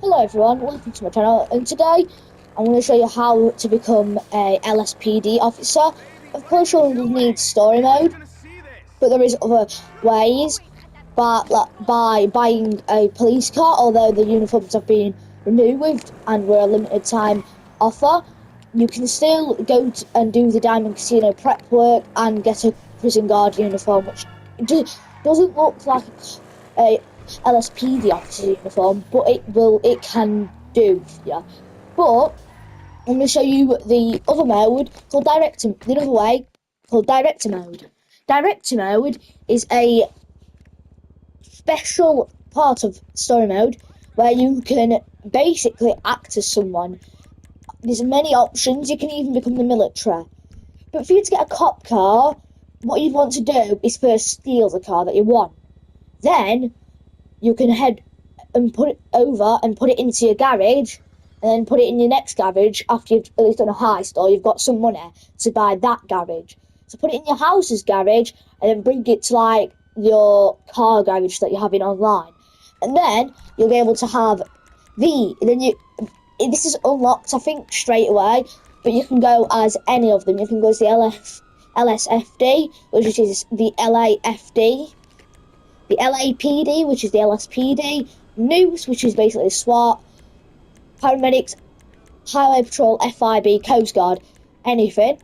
Hello everyone, welcome to my channel, and today I'm going to show you how to become a LSPD officer. Of course you'll need story mode, but there is other ways, but like, by buying a police car, although the uniforms have been removed and were a limited time offer, you can still go and do the Diamond Casino prep work and get a prison guard uniform, which doesn't look like a LSPD officer uniform, but it can do, yeah. But I'm going to show you the other mode called the other way called director mode. Director mode is a special part of story mode where you can basically act as someone. There's many options. You can even become the military. But for you to get a cop car, what you'd want to do is first steal the car that you want. Then you can head and put it over and put it into your garage, and then put it in your next garage after you've at least done a heist or you've got some money to buy that garage. So put it in your house's garage and then bring it to like your car garage that you're having online. And then you'll be able to have this is unlocked I think straight away, but you can go as any of them. You can go as the LSFD, which is the LAFD, the LAPD, which is the LSPD, Noose, which is basically SWAT, paramedics, Highway Patrol, FIB, Coast Guard, anything.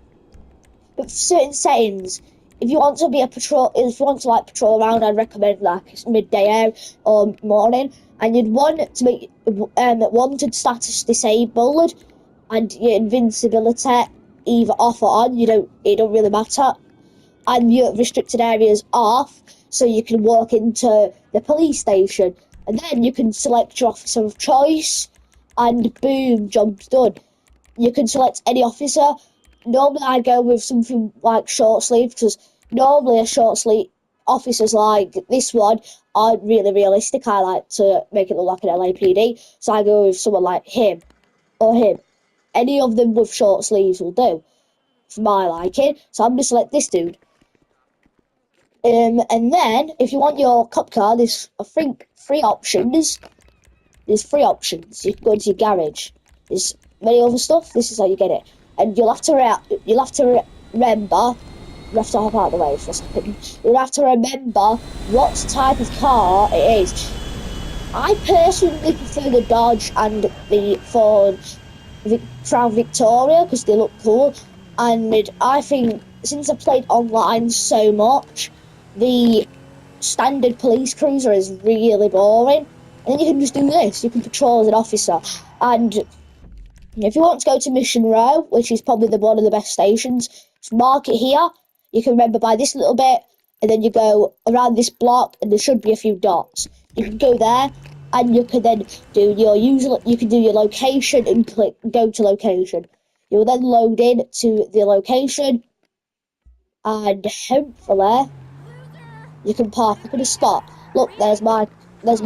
But for certain settings, if you want to be if you want to like patrol around, I'd recommend like midday out or morning, and you'd want to make wanted status disabled and your invincibility either off or on. It don't really matter, and your restricted areas off, so you can walk into the police station, and then you can select your officer of choice, and boom, job's done. You can select any officer. Normally, I go with something like short sleeve because normally a short sleeve officers like this one aren't really realistic. I like to make it look like an LAPD, so I go with someone like him or him. Any of them with short sleeves will do for my liking. So I'm gonna select this dude. And then, if you want your cop car, there's I think three options. There's three options. You can go into your garage. There's many other stuff. This is how you get it, and remember. You have to hop out of the way for a second. You'll have to remember what type of car it is. I personally prefer the Dodge and the Ford Crown Victoria because they look cool, and I think since I played online so much, the standard police cruiser is really boring. And then you can just do this. You can patrol as an officer. And if you want to go to Mission Row, which is probably one of the best stations, mark it here. You can remember by this little bit, and then you go around this block, and there should be a few dots. You can go there, and you can then do your usual. You can do your location and click go to location. You will then load in to the location, and hopefully you can park up in a spot. Look, there's my, there's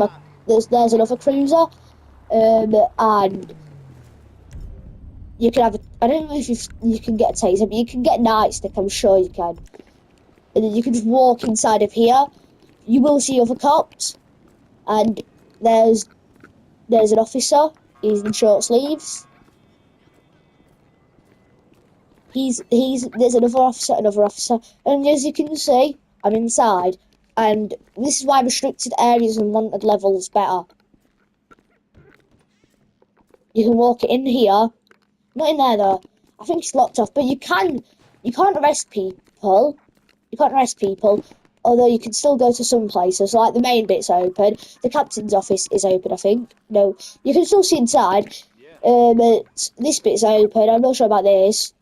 another cruiser, and you can have. I don't know if you can get a taser, but you can get a nightstick. I'm sure you can. And then you can just walk inside of here. You will see other cops, and there's an officer. He's in short sleeves. There's another officer, and as you can see, I'm inside, and this is why restricted areas and wanted levels better. You can walk in here. Not in there though. I think it's locked off, but you can't arrest people. You can't arrest people, although you can still go to some places. Like the main bit's open. The captain's office is open, I think. No, you can still see inside. This bit's open. I'm not sure about this.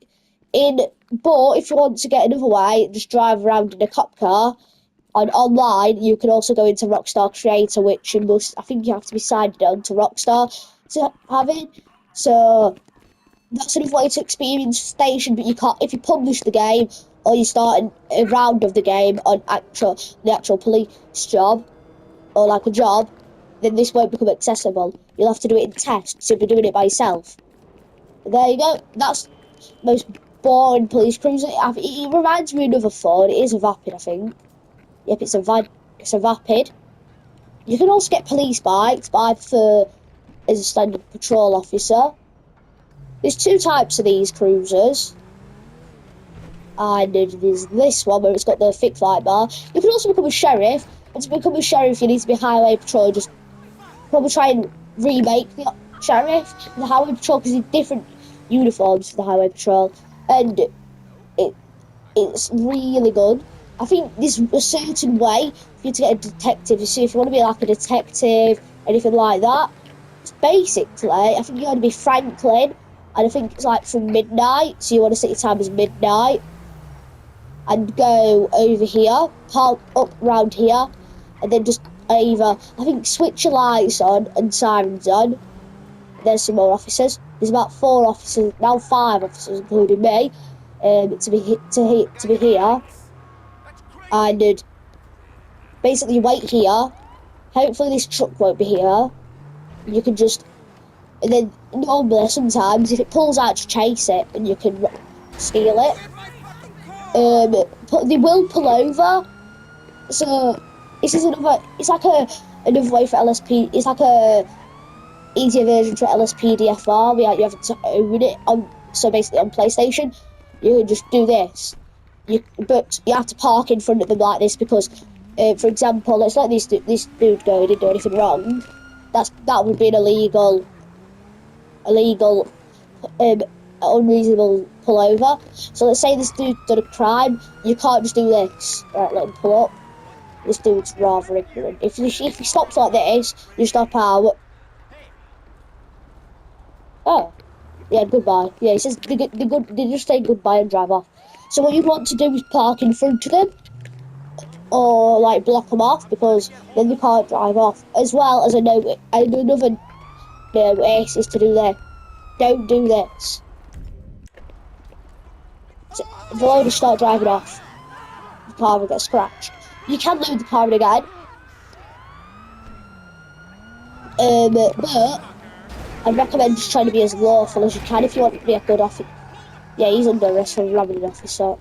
But if you want to get another way, just drive around in a cop car. And online, you can also go into Rockstar Creator, which I think you have to be signed on to Rockstar to have it. So that's another way to experience station, but you can't if you publish the game or you start a round of the game on the actual police job or like a job, then this won't become accessible. You'll have to do it in tests if you're doing it by yourself. There you go. That's the most boring police cruiser. It reminds me of another Ford. It is a Vapid, I think. Yep, it's a Vapid. You can also get police bikes, but I prefer as a standard patrol officer. There's two types of these cruisers. And there's this one where it's got the thick flight bar. You can also become a sheriff, and to become a sheriff you need to be highway patrol. Just probably try and remake the sheriff, the highway patrol, because there's different uniforms for the highway patrol, and it's really good. I think there's a certain way for you to get a detective. You see, if you want to be like a detective, anything like that, it's basically, I think you want to be Franklin, and I think it's like from midnight, so you want to set your time as midnight, and go over here, park up round here, and then just either, I think, switch your lights on and sirens on. There's some more officers. There's about 4 officers, now 5 officers, including me, to be here, and basically wait here. Hopefully this truck won't be here. You can just, and then normally sometimes if it pulls out, just chase it, and you can steal it. But they will pull over. So this is another. It's like another way for LSP. It's like a easier version for LSPDFR. Where you have to own it on. So basically on PlayStation, you can just do this. But you have to park in front of them like this because, for example, let's let this dude go. He didn't do anything wrong. That would be an illegal, unreasonable pullover. So let's say this dude done a crime. You can't just do this. Right, let him pull up. This dude's rather ignorant. If he stops like this, you stop out. Oh, yeah, goodbye. Yeah, he says they just say goodbye and drive off. So what you want to do is park in front of them, or like block them off, because then they can't drive off. As well as another notice is to do this. Don't do this. So they'll only start driving off. The car will get scratched. You can load the car again. But I'd recommend just trying to be as lawful as you can if you want to be a good officer. Yeah, he's under arrest for robbing an officer.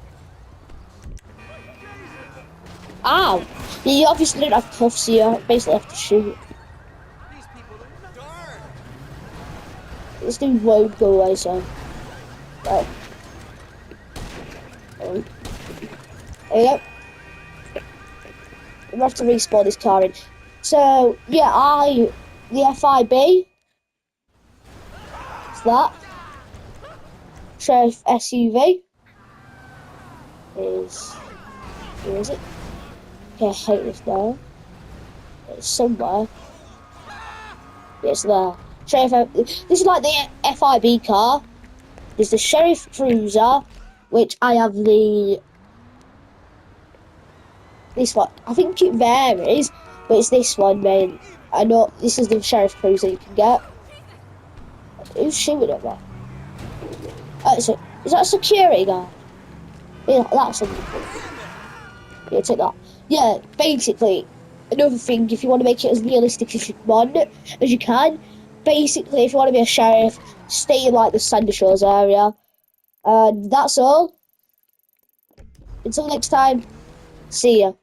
Ow! You obviously don't have cuffs, so you basically have to shoot. This dude won't go away, so. Right. There you go. We have to respawn this car in. So, yeah, the FIB. It's that. Sheriff SUV. Where is it? Okay, I hate this now. It's somewhere. Yeah, it's there. This is like the FIB car. There's the Sheriff Cruiser, which I have this one. I think it varies, but it's this one, man. I know this is the Sheriff Cruiser you can get. Who's shooting at me? Oh, is that a security guard? Yeah, that's something. Yeah, take that. Yeah, basically, another thing, if you want to make it as realistic as you can, basically, if you want to be a sheriff, stay in like the Sandy Shores area. And that's all. Until next time, see ya.